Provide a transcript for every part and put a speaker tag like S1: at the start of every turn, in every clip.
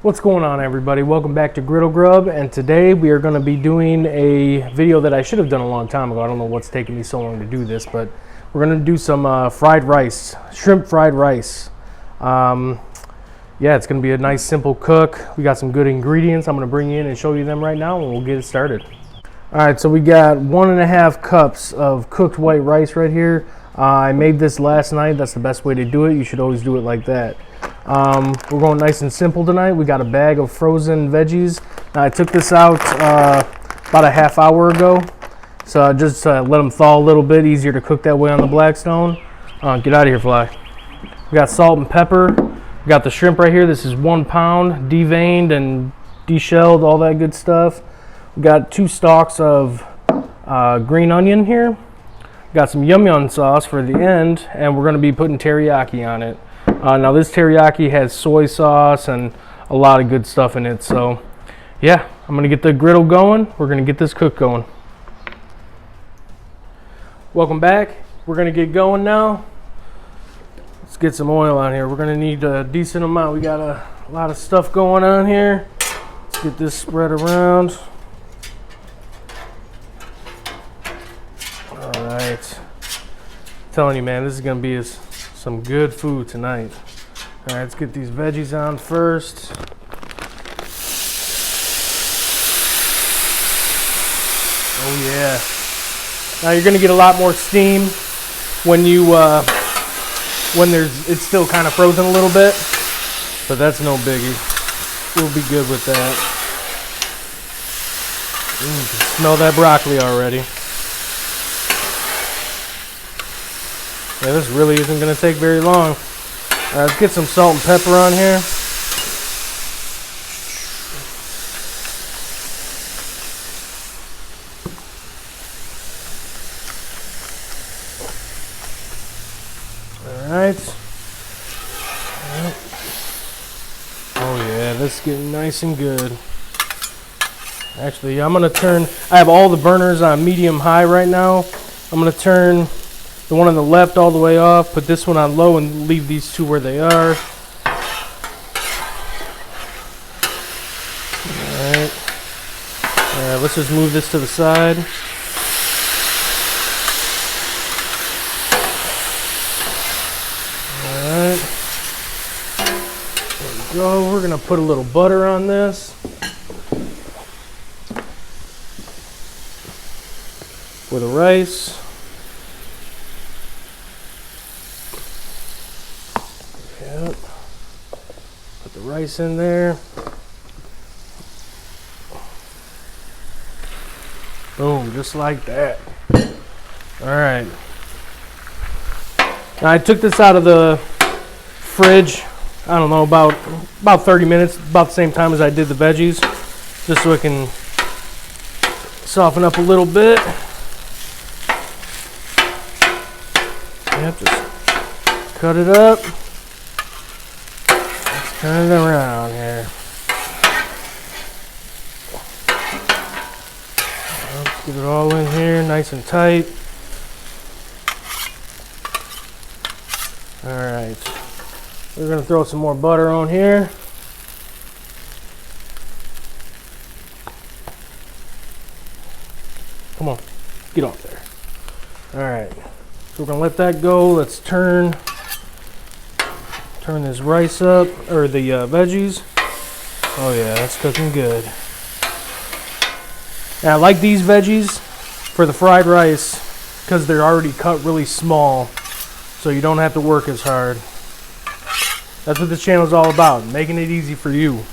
S1: What's going on, everybody? Welcome back to Griddle Grub, and today we are going to be doing a video that I should have done a long time ago. I don't know what's taking me so long to do this, but we're going to do some fried rice, shrimp fried rice. Yeah, it's going to be a nice simple cook. We got some good ingredients. I'm going to bring you in and show you them right now, and we'll get it started. All right, so we got 1.5 cups of cooked white rice right here. I made this last night. That's the best way to do it. You should always do it like that. We're going nice and simple tonight. We got a bag of frozen veggies. Now, I took this out about a half hour ago, so I just let them thaw a little bit. Easier to cook that way on the Blackstone. Get out of here, fly. We got salt and pepper. We got the shrimp right here. This is 1 pound, deveined and deshelled, all that good stuff. We got 2 stalks of green onion here. We got some yum yum sauce for the end, and we're going to be putting teriyaki on it. Now this teriyaki has soy sauce and a lot of good stuff in it. So yeah, I'm going to get the griddle going. We're going to get this cook going. Welcome back. We're going to get going now. Let's get some oil on here. We're going to need a decent amount. We got a lot of stuff going on here. Let's get this spread around. All right. I'm telling you, man, this is going to be some good food tonight. All right, let's get these veggies on first. Oh yeah. Now you're gonna get a lot more steam when it's still kind of frozen a little bit, but that's no biggie. We'll be good with that. You can smell that broccoli already. Yeah, this really isn't going to take very long. Let's get some salt and pepper on here. Alright. Oh yeah, this is getting nice and good. Actually, I'm going to I have all the burners on medium high right now. I'm going to turn the one on the left all the way off, put this one on low, and leave these 2 where they are. Alright. Alright, let's just move this to the side. Alright. There we go. We're going to put a little butter on this. For the rice. Put the rice in there. Boom, just like that. All right. Now I took this out of the fridge, I don't know, about 30 minutes, about the same time as I did the veggies, just so it can soften up a little bit. Yep, just cut it up. Turn it around here. Let's get it all in here, nice and tight. Alright. We're going to throw some more butter on here. Come on, get off there. Alright. So we're going to let that go. Let's turn this rice up, or the veggies. Oh yeah, that's cooking good. Now I like these veggies for the fried rice because they're already cut really small, so you don't have to work as hard. That's what this channel is all about, making it easy for you.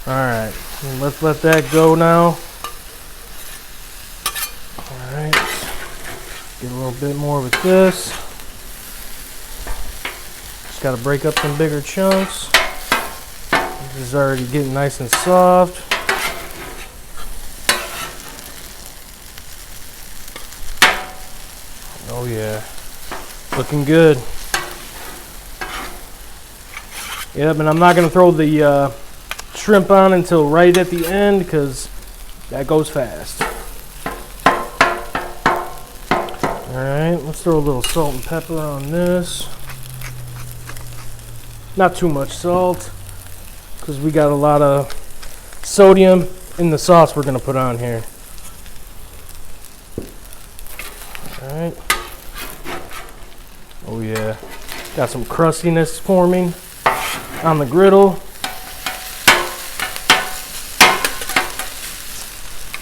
S1: Alright, let's let that go now. Alright, get a little bit more with this. Got to break up some bigger chunks. This is already getting nice and soft. Oh yeah, looking good. Yep, and I'm not going to throw the shrimp on until right at the end because that goes fast. Alright, let's throw a little salt and pepper on this. Not too much salt. because we got a lot of sodium in the sauce we're going to put on here. All right. Oh yeah, got some crustiness forming on the griddle.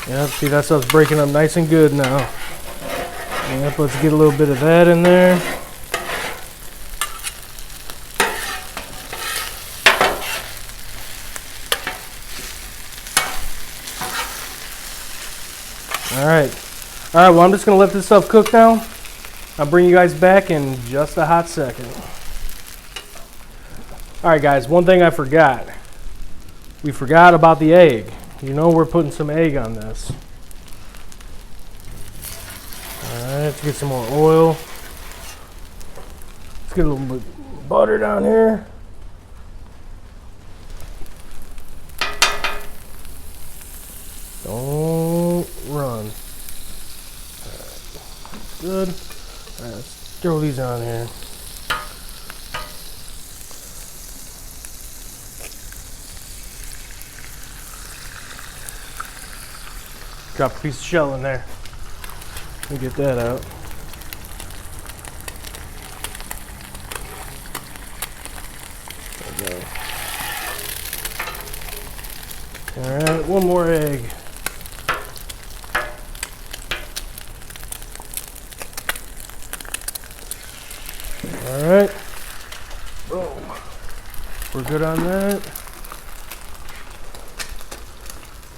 S1: Yep, see that stuff's breaking up nice and good now. Yep, let's get a little bit of that in there. All right, well, I'm just gonna let this stuff cook now. I'll bring you guys back in just a hot second. All right, guys, one thing I forgot. We forgot about the egg. You know we're putting some egg on this. All right, let's get some more oil. Let's get a little bit of butter down here. Don't run. All right, good. All right, let's throw these on here. Drop a piece of shell in there. Let me get that out. There we go. All right, one more egg. All right. Boom. We're good on that.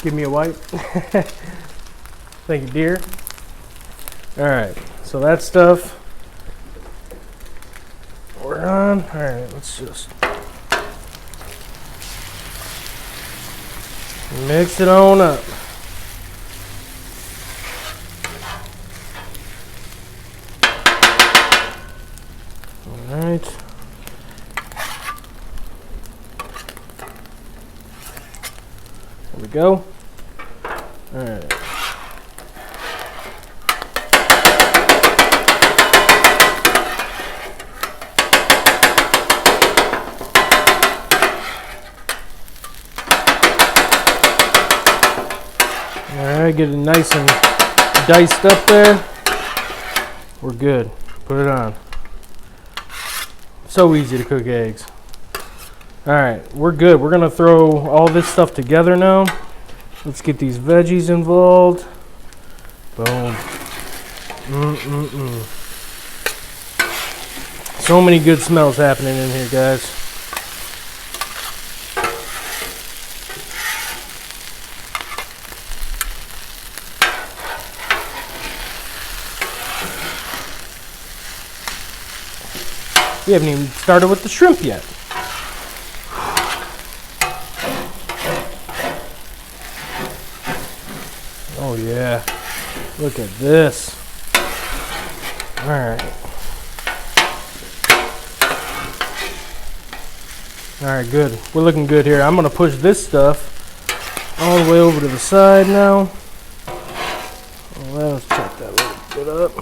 S1: Give me a wipe. Thank you, dear. All right, so that stuff we're on. All right, let's just mix it on up. All right. There we go. All right. All right, get it nice and diced up there. We're good. Put it on. So easy to cook eggs. All right, we're good. We're gonna throw all this stuff together now. Let's get these veggies involved. Boom. So many good smells happening in here, guys. We haven't even started with the shrimp yet. Oh yeah, look at this. All right. All right, good. We're looking good here. I'm gonna push this stuff all the way over to the side now. Well, let's chop that a little bit up.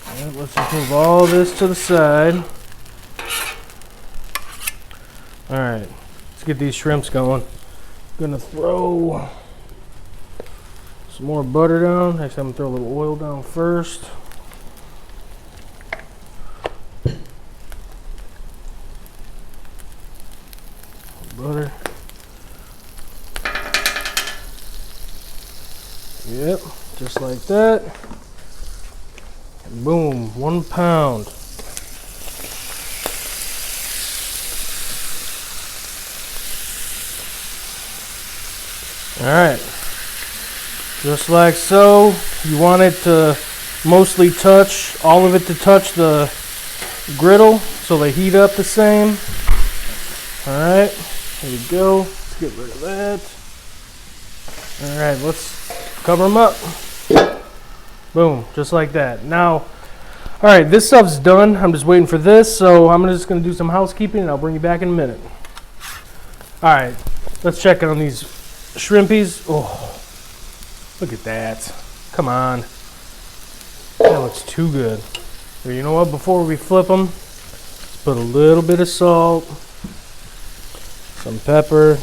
S1: All right, let's just move all this to the side. All right, let's get these shrimps going. I'm gonna throw some more butter down. Actually, I'm gonna throw a little oil down first. Butter. Yep, just like that. And boom, 1 pound. All right. Just like so. You want it to mostly touch, all of it to touch the griddle so they heat up the same. All right, there we go. Let's get rid of that. All right, let's cover them up. Boom, just like that. Now, all right, this stuff's done. I'm just waiting for this, so I'm just gonna do some housekeeping and I'll bring you back in a minute. All right, let's check on these shrimpies. Oh. Look at that. Come on. That looks too good. Here, you know what? Before we flip them, let's put a little bit of salt, some pepper.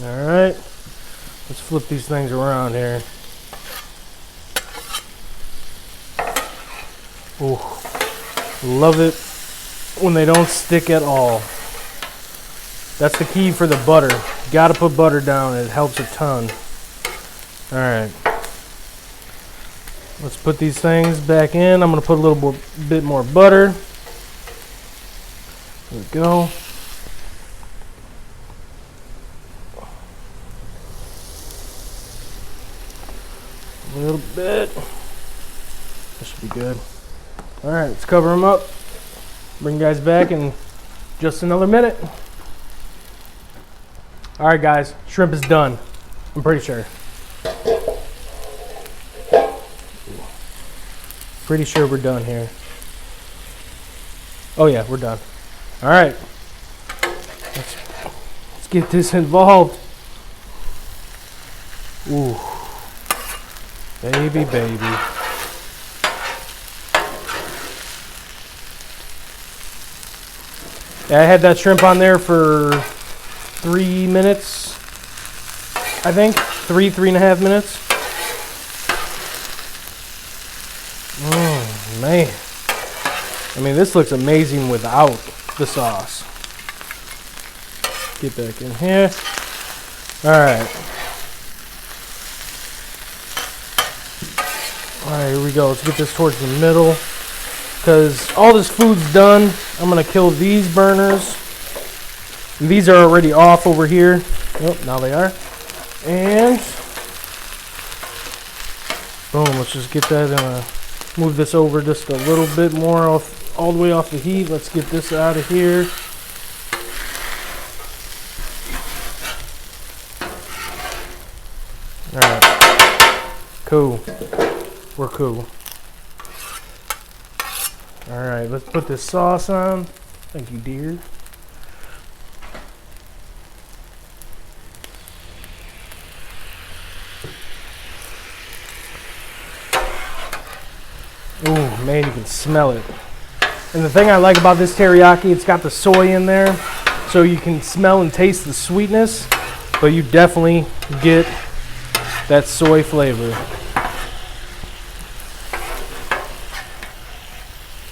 S1: All right, let's flip these things around here. Ooh, love it when they don't stick at all. That's the key for the butter. You gotta put butter down, it helps a ton. All right, let's put these things back in. I'm gonna put a little bit more butter. There we go. A little bit. That should be good. All right, let's cover them up. Bring you guys back in just another minute. All right, guys, shrimp is done. I'm pretty sure. Pretty sure we're done here. Oh yeah, we're done. All right, let's get this involved. Ooh, baby, baby. Yeah, I had that shrimp on there for 3 minutes, I think. 3.5 minutes. Oh, man. I mean, this looks amazing without the sauce. Get back in here. All right. All right, here we go. Let's get this towards the middle. Because all this food's done, I'm going to kill these burners. And these are already off over here. Oh, now they are. And boom, let's just get that, move this over just a little bit more off, all the way off the heat. Let's get this out of here. All right, cool, we're cool. All right, let's put this sauce on. Thank you, dear. Oh man, you can smell it. And the thing I like about this teriyaki, it's got the soy in there, so you can smell and taste the sweetness, but you definitely get that soy flavor.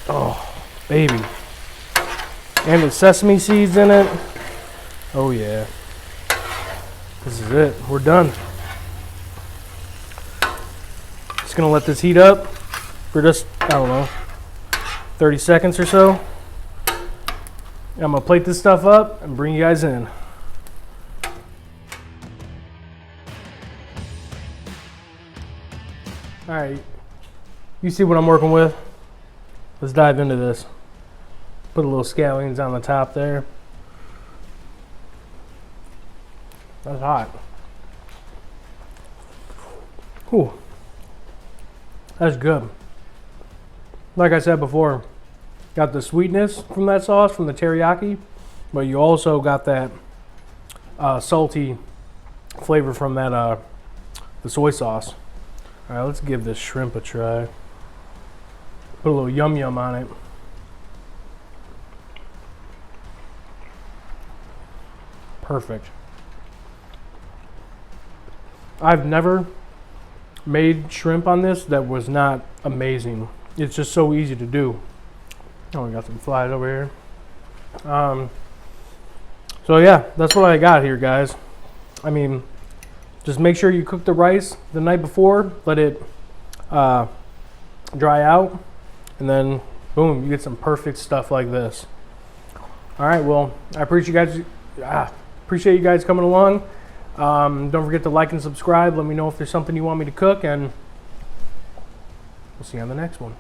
S1: Oh, baby. And the sesame seeds in it. Oh yeah. This is it. We're done. Just gonna let this heat up for just, I don't know, 30 seconds or so. I'm gonna plate this stuff up and bring you guys in. All right, you see what I'm working with? Let's dive into this. Put a little scallions on the top there. That's hot. Whew. That's good. Like I said before, got the sweetness from that sauce, from the teriyaki, but you also got that salty flavor from that the soy sauce. All right, let's give this shrimp a try. Put a little yum yum on it. Perfect. I've never made shrimp on this that was not amazing. It's just so easy to do. Oh, we got some flies over here. So yeah, that's what I got here, guys. I mean, just make sure you cook the rice the night before, let it dry out, and then boom, you get some perfect stuff like this. All right, well, I appreciate you guys coming along. Don't forget to like and subscribe. Let me know if there's something you want me to cook, and we'll see you on the next one.